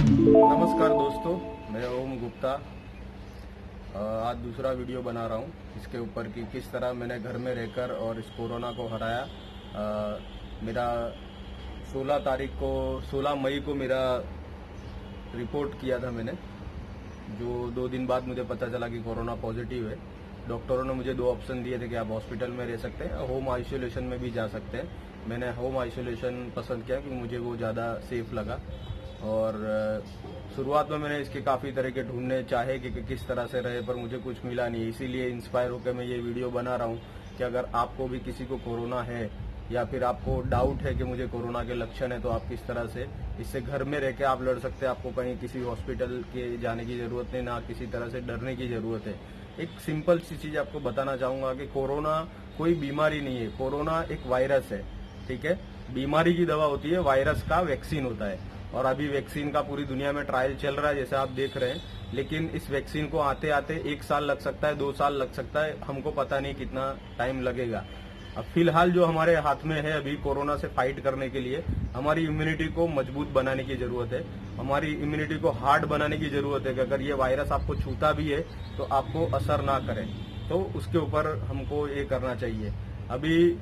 नमस्कार दोस्तों, मैं ओम गुप्ता। आज दूसरा वीडियो बना रहा हूँ इसके ऊपर कि किस तरह मैंने घर में रहकर और इस कोरोना को हराया। मेरा 16 मई को मेरा रिपोर्ट किया था मैंने, जो 2 दिन बाद मुझे पता चला कि कोरोना पॉजिटिव है। डॉक्टरों ने मुझे 2 ऑप्शन दिए थे कि आप हॉस्पिटल में रह सकते हैं, होम आइसोलेशन में भी जा सकते हैं। मैंने होम आइसोलेशन पसंद किया क्योंकि मुझे वो ज़्यादा सेफ लगा। और शुरुआत में मैंने इसके काफ़ी तरह के ढूंढने चाहे कि किस तरह से रहे, पर मुझे कुछ मिला नहीं। इसीलिए इंस्पायर होकर मैं ये वीडियो बना रहा हूँ कि अगर आपको भी किसी को कोरोना है या फिर आपको डाउट है कि मुझे कोरोना के लक्षण है, तो आप किस तरह से इससे घर में रह के आप लड़ सकते हैं। आपको कहीं किसी हॉस्पिटल के जाने की जरूरत नहीं, ना किसी तरह से डरने की जरूरत है। एक सिंपल सी चीज आपको बताना चाहूंगा कि कोरोना कोई बीमारी नहीं है, कोरोना एक वायरस है। ठीक है, बीमारी की दवा होती है, वायरस का वैक्सीन होता है। और अभी वैक्सीन का पूरी दुनिया में ट्रायल चल रहा है, जैसे आप देख रहे हैं। लेकिन इस वैक्सीन को आते आते 1 साल लग सकता है, 2 साल लग सकता है, हमको पता नहीं कितना टाइम लगेगा। अब फिलहाल जो हमारे हाथ में है अभी कोरोना से फाइट करने के लिए, हमारी इम्यूनिटी को मजबूत बनाने की जरूरत है, हमारी इम्यूनिटी को हार्ड बनाने की जरूरत है कि अगर ये वायरस आपको छूता भी है तो आपको असर ना करे। तो उसके ऊपर हमको ये करना चाहिए। अभी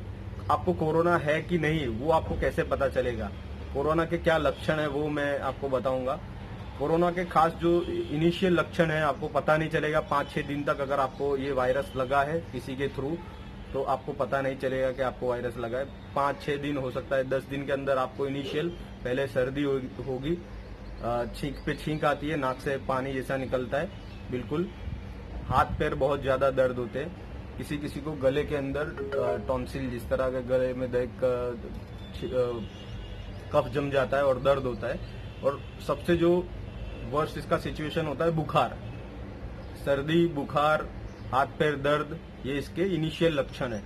आपको कोरोना है कि नहीं वो आपको कैसे पता चलेगा, कोरोना के क्या लक्षण है वो मैं आपको बताऊंगा। कोरोना के खास जो इनिशियल लक्षण है आपको पता नहीं चलेगा 5-6 दिन तक। अगर आपको ये वायरस लगा है किसी के थ्रू, तो आपको पता नहीं चलेगा कि आपको वायरस लगा है। 5-6 दिन हो सकता है, 10 दिन के अंदर आपको इनिशियल पहले सर्दी होगी, छींक पे छींक आती है, नाक से पानी जैसा निकलता है, बिल्कुल हाथ पैर बहुत ज्यादा दर्द होते हैं। किसी किसी को गले के अंदर टॉन्सिल, जिस तरह के गले में कफ जम जाता है और दर्द होता है। और सबसे जो वर्स्ट इसका सिचुएशन होता है बुखार, सर्दी, बुखार, हाथ पैर दर्द, ये इसके इनिशियल लक्षण है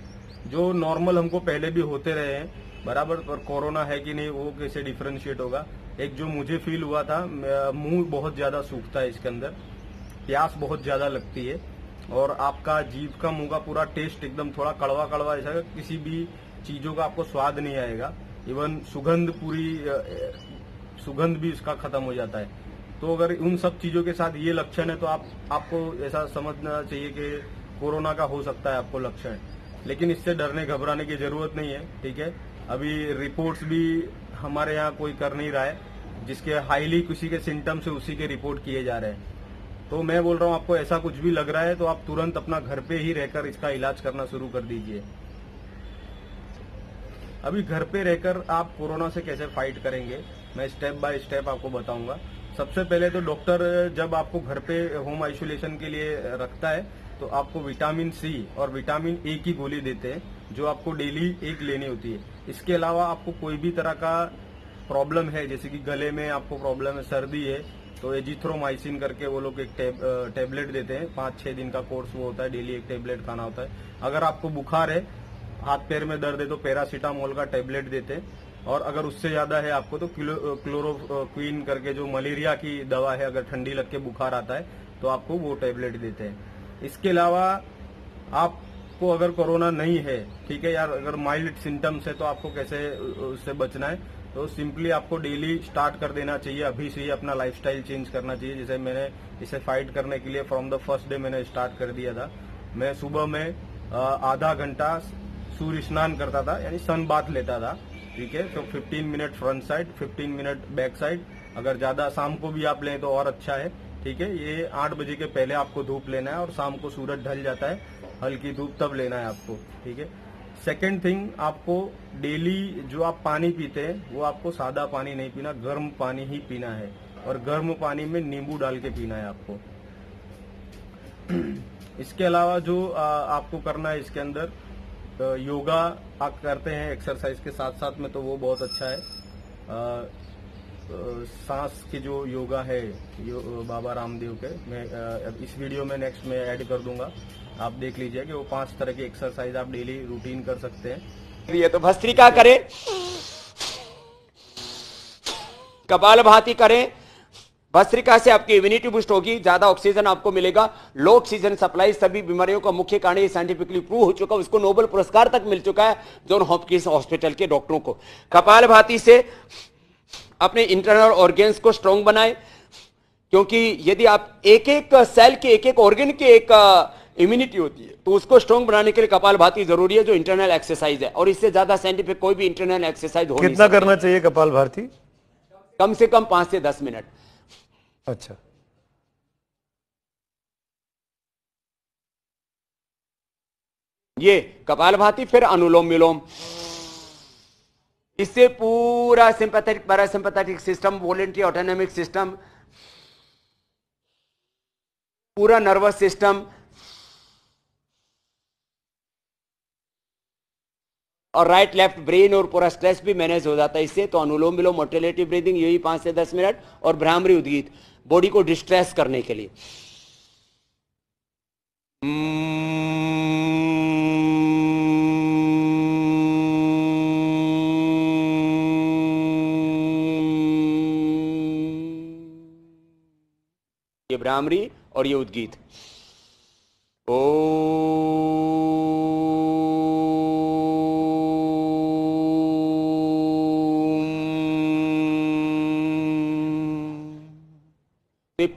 जो नॉर्मल हमको पहले भी होते रहे हैं बराबर। पर कोरोना है कि नहीं वो कैसे डिफरेंशिएट होगा। एक जो मुझे फील हुआ था, मुंह बहुत ज्यादा सूखता है, इसके अंदर प्यास बहुत ज्यादा लगती है और आपका जीभ का, मुंह का पूरा टेस्ट एकदम थोड़ा कड़वा कड़वा ऐसा, किसी भी चीजों का आपको स्वाद नहीं आएगा। इवन सुगंध भी इसका खत्म हो जाता है। तो अगर उन सब चीजों के साथ ये लक्षण है तो आपको ऐसा समझना चाहिए कि कोरोना का हो सकता है आपको लक्षण। लेकिन इससे डरने घबराने की जरूरत नहीं है। ठीक है, अभी रिपोर्ट्स भी हमारे यहाँ कोई कर नहीं रहा है, जिसके हाईली किसी के सिम्टम्स है उसी के रिपोर्ट किए जा रहे हैं। तो मैं बोल रहा हूँ आपको ऐसा कुछ भी लग रहा है तो आप तुरंत अपना घर पे ही रहकर इसका इलाज करना शुरू कर दीजिए। अभी घर पे रहकर आप कोरोना से कैसे फाइट करेंगे, मैं स्टेप बाय स्टेप आपको बताऊंगा। सबसे पहले तो डॉक्टर जब आपको घर पे होम आइसोलेशन के लिए रखता है तो आपको विटामिन सी और विटामिन ए की गोली देते हैं, जो आपको डेली 1 लेनी होती है। इसके अलावा आपको कोई भी तरह का प्रॉब्लम है, जैसे कि गले में आपको प्रॉब्लम है, सर्दी है, तो एजिथ्रोमाइसिन करके वो लोग एक टेबलेट देते हैं। 5-6 दिन का कोर्स वो होता है, डेली 1 टेबलेट खाना होता है। अगर आपको बुखार है, हाथ पैर में दर्द है, तो पैरासीटामोल का टेबलेट देते हैं। और अगर उससे ज्यादा है आपको तो क्लोरोक्वीन करके जो मलेरिया की दवा है, अगर ठंडी लग के बुखार आता है तो आपको वो टेबलेट देते हैं। इसके अलावा आपको अगर कोरोना नहीं है, ठीक है यार, अगर माइल्ड सिम्टम्स है तो आपको कैसे उससे बचना है, तो सिंपली आपको डेली स्टार्ट कर देना चाहिए। अभी से ही अपना लाइफस्टाइल चेंज करना चाहिए। जैसे मैंने इसे फाइट करने के लिए फ्रॉम द फर्स्ट डे मैंने स्टार्ट कर दिया था। मैं सुबह में आधा घंटा सूर्य स्नान करता था, यानी सन बाथ लेता था। ठीक है, तो 15 minute front side, 15 minute back side. अगर ज्यादा शाम को भी आप लें तो और अच्छा है। ठीक है, ये 8 बजे के पहले आपको धूप लेना है और शाम को सूरज ढल जाता है, हल्की धूप, तब लेना है आपको। ठीक है, सेकेंड थिंग, आपको डेली जो आप पानी पीते हैं वो आपको सादा पानी नहीं पीना, गर्म पानी ही पीना है। और गर्म पानी में नींबू डाल के पीना है आपको। इसके अलावा जो आपको करना है, इसके अंदर योगा आप करते हैं एक्सरसाइज के साथ साथ में, तो वो बहुत अच्छा है। सांस के जो योगा है बाबा रामदेव के, मैं इस वीडियो में नेक्स्ट में ऐड कर दूंगा, आप देख लीजिए कि वो 5 तरह की एक्सरसाइज आप डेली रूटीन कर सकते हैं। ये तो भस्त्रिका करें, कपालभाति करें। भस्त्रिका से आपकी इम्यूनिटी बूस्ट होगी, ज्यादा ऑक्सीजन आपको मिलेगा। लो ऑक्सीजन सप्लाई सभी बीमारियों का मुख्य कारण, ये साइंटिफिकली प्रूव हो चुका है, उसको नोबेल पुरस्कार तक मिल चुका है जॉन हॉपकिंस हॉस्पिटल के डॉक्टरों को। कपालभाति से अपने इंटरनल ऑर्गेन्स को स्ट्रांग बनाए, क्योंकि यदि आप एक एक सेल के एक एक ऑर्गन के एक इम्यूनिटी होती है, तो उसको स्ट्रांग बनाने के लिए कपालभाति जरूरी है, जो इंटरनल एक्सरसाइज है। और इससे ज्यादा साइंटिफिक कोई भी इंटरनल एक्सरसाइज हो नहीं कितना सकती। करना चाहिए कपालभाति? कम से कम 5 से 10 मिनट। अच्छा, ये कपालभाति, फिर अनुलोम विलोम। इससे पूरा sympathetic parasympathetic system, voluntary autonomic system, पूरा नर्वस सिस्टम और राइट लेफ्ट ब्रेन और पूरा स्ट्रेस भी मैनेज हो जाता है इससे। तो अनुलोम विलोम, मोटिलेटिव ब्रीदिंग, यही 5 से 10 मिनट। और भ्रामरी उद्गीत, बॉडी को डिस्ट्रेस करने के लिए। ये भ्रामरी और ये उद्गीत। तो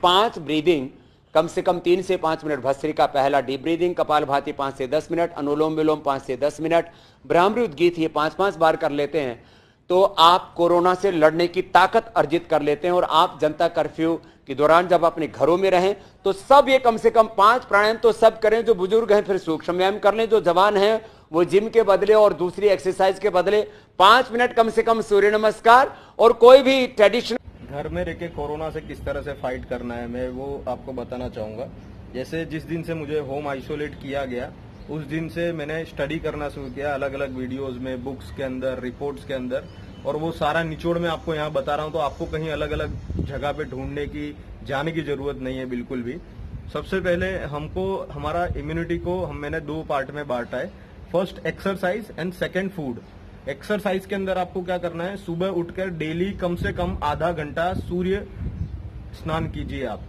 5 ब्रीदिंग कम से कम 3 से 5 मिनट। भस्त्रिका पहला डीप ब्रीदिंग, कपालभाति 5 से 10 मिनट, अनुलोम विलोम 5 से 10 मिनट, भ्रामरी उद्गीत ये 5-5 बार कर लेते हैं तो आप कोरोना से लड़ने की ताकत अर्जित कर लेते हैं। और आप जनता कर्फ्यू के दौरान जब अपने घरों में रहें तो सब ये कम से कम 5 प्राणायाम तो सब करें। जो बुजुर्ग हैं फिर सूक्ष्म व्यायाम कर लें, जो जवान हैं वो जिम के बदले और दूसरी एक्सरसाइज के बदले 5 मिनट कम से कम सूर्य नमस्कार और कोई भी ट्रेडिशनल। घर में रह के कोरोना से किस तरह से फाइट करना है मैं वो आपको बताना चाहूँगा। जैसे जिस दिन से मुझे होम आइसोलेट किया गया उस दिन से मैंने स्टडी करना शुरू किया, अलग अलग वीडियोस में, बुक्स के अंदर, रिपोर्ट्स के अंदर, और वो सारा निचोड़ मैं आपको यहाँ बता रहा हूँ। तो आपको कहीं अलग अलग जगह पे ढूंढने की, जाने की जरूरत नहीं है बिल्कुल भी। सबसे पहले हमको हमारा इम्यूनिटी को मैंने 2 पार्ट में बांटा है। First exercise and second food. Exercise के अंदर आपको क्या करना है, सुबह उठकर डेली कम से कम आधा घंटा सूर्य स्नान कीजिए, आप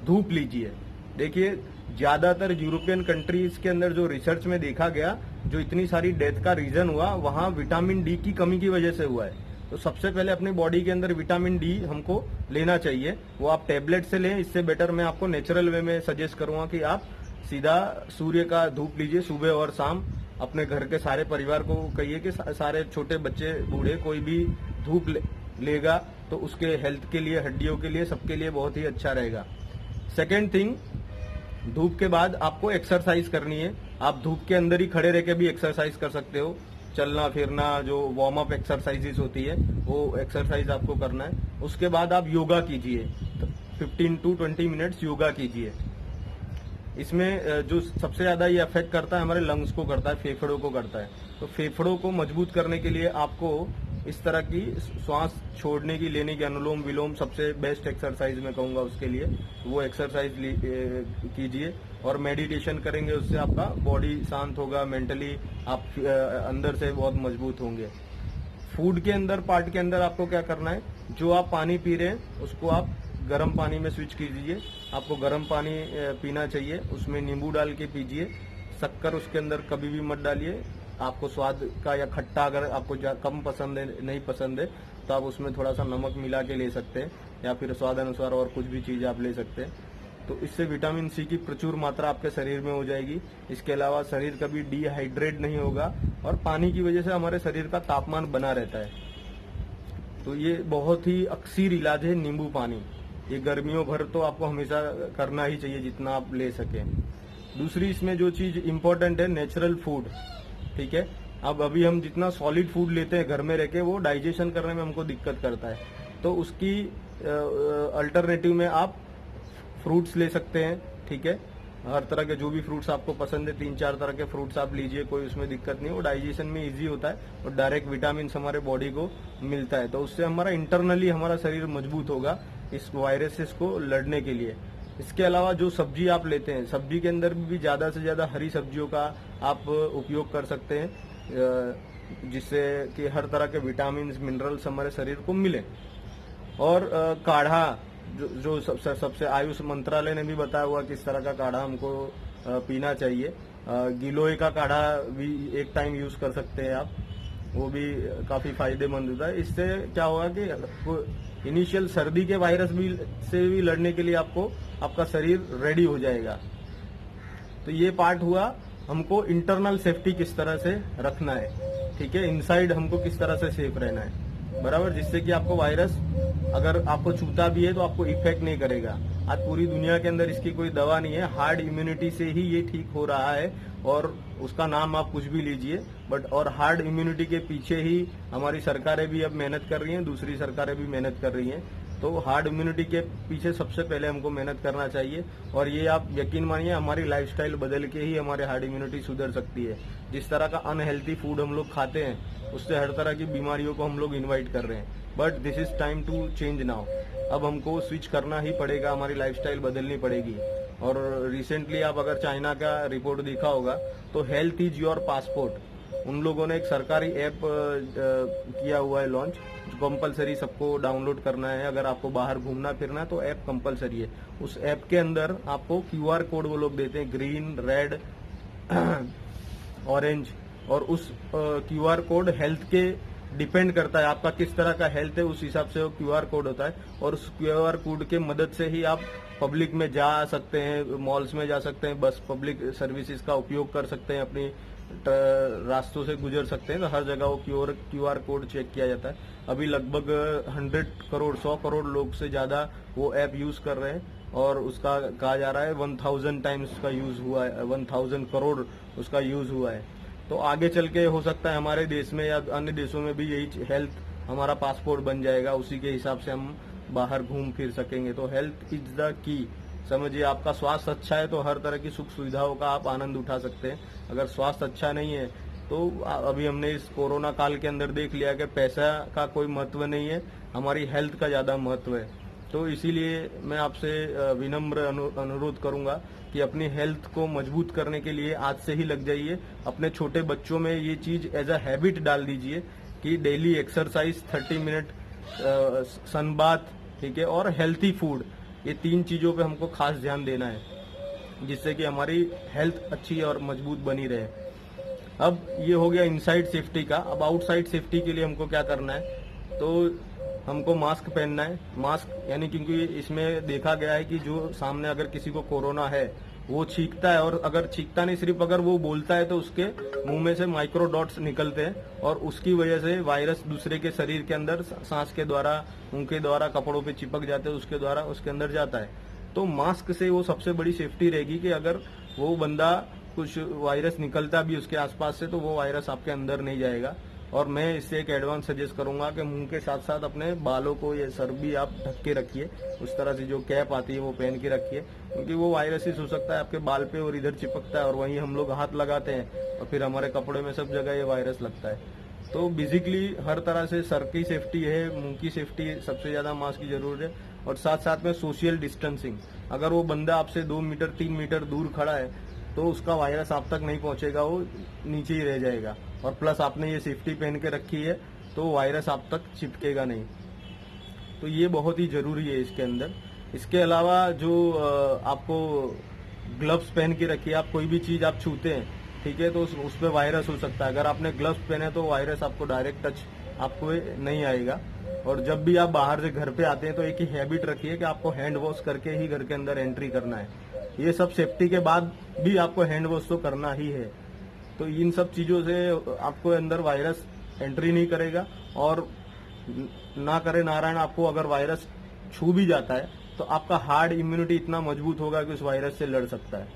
धूप लीजिए। देखिए ज्यादातर यूरोपियन कंट्रीज के अंदर जो रिसर्च में देखा गया, जो इतनी सारी डेथ का रीजन हुआ वहां विटामिन डी की कमी की वजह से हुआ है। तो सबसे पहले अपनी बॉडी के अंदर विटामिन डी हमको लेना चाहिए, वो आप टेबलेट से लें। इससे बेटर मैं आपको नेचुरल वे में सजेस्ट करूंगा कि आप सीधा सूर्य का धूप लीजिए सुबह और शाम। अपने घर के सारे परिवार को कहिए कि सारे छोटे बच्चे बूढ़े कोई भी धूप लेगा तो उसके हेल्थ के लिए, हड्डियों के लिए, सबके लिए बहुत ही अच्छा रहेगा। सेकेंड थिंग, धूप के बाद आपको एक्सरसाइज करनी है। आप धूप के अंदर ही खड़े रह के भी एक्सरसाइज कर सकते हो, चलना फिरना, जो वार्म अप एक्सरसाइजेस होती है वो एक्सरसाइज आपको करना है। उसके बाद आप योगा कीजिए, 15 to 20 मिनट्स योगा कीजिए। इसमें जो सबसे ज्यादा ये अफेक्ट करता है हमारे लंग्स को करता है, फेफड़ों को करता है। तो फेफड़ों को मजबूत करने के लिए आपको इस तरह की श्वास छोड़ने की, लेने की, अनुलोम विलोम सबसे बेस्ट एक्सरसाइज मैं कहूंगा उसके लिए। वो एक्सरसाइज कीजिए और मेडिटेशन करेंगे, उससे आपका बॉडी शांत होगा, मेंटली आप अंदर से बहुत मजबूत होंगे। फूड के अंदर, पार्ट के अंदर आपको क्या करना है, जो आप पानी पी रहे हैं उसको आप गर्म पानी में स्विच कीजिए। आपको गर्म पानी पीना चाहिए, उसमें नींबू डाल के पीजिए। शक्कर उसके अंदर कभी भी मत डालिए। आपको स्वाद का या खट्टा अगर आपको कम पसंद है, नहीं पसंद है, तो आप उसमें थोड़ा सा नमक मिला के ले सकते हैं, या फिर स्वाद अनुसार और कुछ भी चीज आप ले सकते हैं। तो इससे विटामिन सी की प्रचुर मात्रा आपके शरीर में हो जाएगी। इसके अलावा शरीर कभी डिहाइड्रेट नहीं होगा और पानी की वजह से हमारे शरीर का तापमान बना रहता है। तो ये बहुत ही अक्सर इलाज है नींबू पानी। ये गर्मियों भर तो आपको हमेशा करना ही चाहिए जितना आप ले सकें। दूसरी इसमें जो चीज इम्पोर्टेंट है, नेचुरल फूड। ठीक है, अब अभी हम जितना सॉलिड फूड लेते हैं घर में रह के, वो डाइजेशन करने में हमको दिक्कत करता है। तो उसकी अल्टरनेटिव में आप फ्रूट्स ले सकते हैं। ठीक है, हर तरह के जो भी फ्रूट्स आपको पसंद है, 3-4 तरह के फ्रूट्स आप लीजिए, कोई उसमें दिक्कत नहीं। वो डाइजेशन में इजी होता है और डायरेक्ट विटामिन हमारे बॉडी को मिलता है। तो उससे हमारा इंटरनली हमारा शरीर मजबूत होगा इस वायरसेस को लड़ने के लिए। इसके अलावा जो सब्जी आप लेते हैं, सब्जी के अंदर भी ज्यादा से ज्यादा हरी सब्जियों का आप उपयोग कर सकते हैं, जिससे कि हर तरह के विटामिन, मिनरल्स हमारे शरीर को मिले। और काढ़ा, जो सबसे आयुष मंत्रालय ने भी बताया हुआ किस तरह का काढ़ा हमको पीना चाहिए। गिलोय का काढ़ा भी एक टाइम यूज कर सकते हैं आप। वो भी काफी फायदेमंद होता है। इससे क्या होगा कि इनिशियल सर्दी के वायरस भी से भी लड़ने के लिए आपको आपका शरीर रेडी हो जाएगा। तो ये पार्ट हुआ हमको इंटरनल सेफ्टी किस तरह से रखना है, ठीक है, इनसाइड हमको किस तरह से सेफ रहना है, बराबर, जिससे कि आपको वायरस अगर आपको छूता भी है तो आपको इफेक्ट नहीं करेगा। आज पूरी दुनिया के अंदर इसकी कोई दवा नहीं है, हार्ड इम्यूनिटी से ही ये ठीक हो रहा है, और उसका नाम आप कुछ भी लीजिए, बट और हार्ड इम्यूनिटी के पीछे ही हमारी सरकारें भी अब मेहनत कर रही हैं, दूसरी सरकारें भी मेहनत कर रही हैं। तो हार्ड इम्यूनिटी के पीछे सबसे पहले हमको मेहनत करना चाहिए, और ये आप यकीन मानिए हमारी लाइफस्टाइल बदल के ही हमारे हार्ड इम्यूनिटी सुधर सकती है। जिस तरह का अनहेल्थी फूड हम लोग खाते हैं उससे हर तरह की बीमारियों को हम लोग इन्वाइट कर रहे हैं, but this is time to change now. अब हमको स्विच करना ही पड़ेगा, हमारी लाइफस्टाइल बदलनी पड़ेगी। और रिसेंटली आप अगर चाइना का रिपोर्ट देखा होगा तो हेल्थ इज योर पासपोर्ट, उन लोगों ने एक सरकारी ऐप किया हुआ है लॉन्च, जो कंपलसरी सबको डाउनलोड करना है। अगर आपको बाहर घूमना फिरना है तो ऐप कंपलसरी है। उस ऐप के अंदर आपको QR कोड वो लोग देते हैं, ग्रीन, रेड, ऑरेंज, और उस QR कोड हेल्थ के डिपेंड करता है, आपका किस तरह का हेल्थ है उस हिसाब से वो QR कोड होता है। और उस QR कोड के मदद से ही आप पब्लिक में जा सकते हैं, मॉल्स में जा सकते हैं, बस पब्लिक सर्विसेज का उपयोग कर सकते हैं, अपनी रास्तों से गुजर सकते हैं। तो हर जगह वो QR कोड चेक किया जाता है। अभी लगभग 100 करोड़ लोग से ज्यादा वो ऐप यूज कर रहे हैं, और उसका कहा जा रहा है 1000 टाइम्स उसका यूज हुआ है, 1000 करोड़ उसका यूज हुआ है। तो आगे चल के हो सकता है हमारे देश में या अन्य देशों में भी यही हेल्थ हमारा पासपोर्ट बन जाएगा, उसी के हिसाब से हम बाहर घूम फिर सकेंगे। तो हेल्थ इज द की, समझिए, आपका स्वास्थ्य अच्छा है तो हर तरह की सुख सुविधाओं का आप आनंद उठा सकते हैं। अगर स्वास्थ्य अच्छा नहीं है तो अभी हमने इस कोरोना काल के अंदर देख लिया कि पैसा का कोई महत्व नहीं है, हमारी हेल्थ का ज्यादा महत्व है। तो इसीलिए मैं आपसे विनम्र अनुरोध करूंगा कि अपनी हेल्थ को मजबूत करने के लिए आज से ही लग जाइए। अपने छोटे बच्चों में ये चीज एज अ हैबिट डाल दीजिए कि डेली एक्सरसाइज, 30 मिनट सनबाथ, ठीक है, और हेल्थी फूड, ये 3 चीजों पे हमको खास ध्यान देना है, जिससे कि हमारी हेल्थ अच्छी और मजबूत बनी रहे। अब ये हो गया इनसाइड सेफ्टी का। अब आउटसाइड सेफ्टी के लिए हमको क्या करना है, तो हमको मास्क पहनना है। मास्क यानी, क्योंकि इसमें देखा गया है कि जो सामने अगर किसी को कोरोना है वो छींकता है, और अगर छींकता नहीं, सिर्फ अगर वो बोलता है तो उसके मुंह में से माइक्रो डॉट्स निकलते हैं, और उसकी वजह से वायरस दूसरे के शरीर के अंदर सांस के द्वारा, उनके द्वारा कपड़ों पे चिपक जाते हैं, उसके द्वारा उसके अंदर जाता है। तो मास्क से वो सबसे बड़ी सेफ्टी रहेगी कि अगर वो बंदा कुछ वायरस निकलता भी उसके आसपास से तो वो वायरस आपके अंदर नहीं जाएगा। और मैं इससे एक एडवांस सजेस्ट करूंगा कि मुंह के साथ साथ अपने बालों को, ये सर भी आप ढक के रखिए, उस तरह से जो कैप आती है वो पहन के रखिए, क्योंकि वो वायरस हो सकता है आपके बाल पे और इधर चिपकता है, और वहीं हम लोग हाथ लगाते हैं और फिर हमारे कपड़े में सब जगह ये वायरस लगता है। तो बेसिकली हर तरह से सर की सेफ्टी है, मुंह की सेफ्टी, सबसे ज्यादा मास्क की जरूरत है, और साथ साथ में सोशल डिस्टेंसिंग। अगर वो बंदा आपसे 2 मीटर 3 मीटर दूर खड़ा है तो उसका वायरस आप तक नहीं पहुंचेगा, वो नीचे ही रह जाएगा। और प्लस आपने ये सेफ्टी पहन के रखी है तो वायरस आप तक चिपकेगा नहीं। तो ये बहुत ही जरूरी है इसके अंदर। इसके अलावा जो आपको ग्लव्स पहन के रखिए, आप कोई भी चीज आप छूते हैं, ठीक है, तो उस पर वायरस हो सकता है। अगर आपने ग्लव्स पहने तो वायरस आपको डायरेक्ट टच आपको नहीं आएगा। और जब भी आप बाहर से घर पे आते हैं तो एक ही हैबिट रखिए कि आपको हैंड वॉश करके ही घर के अंदर एंट्री करना है। ये सब सेफ्टी के बाद भी आपको हैंड वॉश तो करना ही है। तो इन सब चीजों से आपको अंदर वायरस एंट्री नहीं करेगा, और ना करे नारायण आपको अगर वायरस छू भी जाता है तो आपका हार्ड इम्यूनिटी इतना मजबूत होगा कि उस वायरस से लड़ सकता है।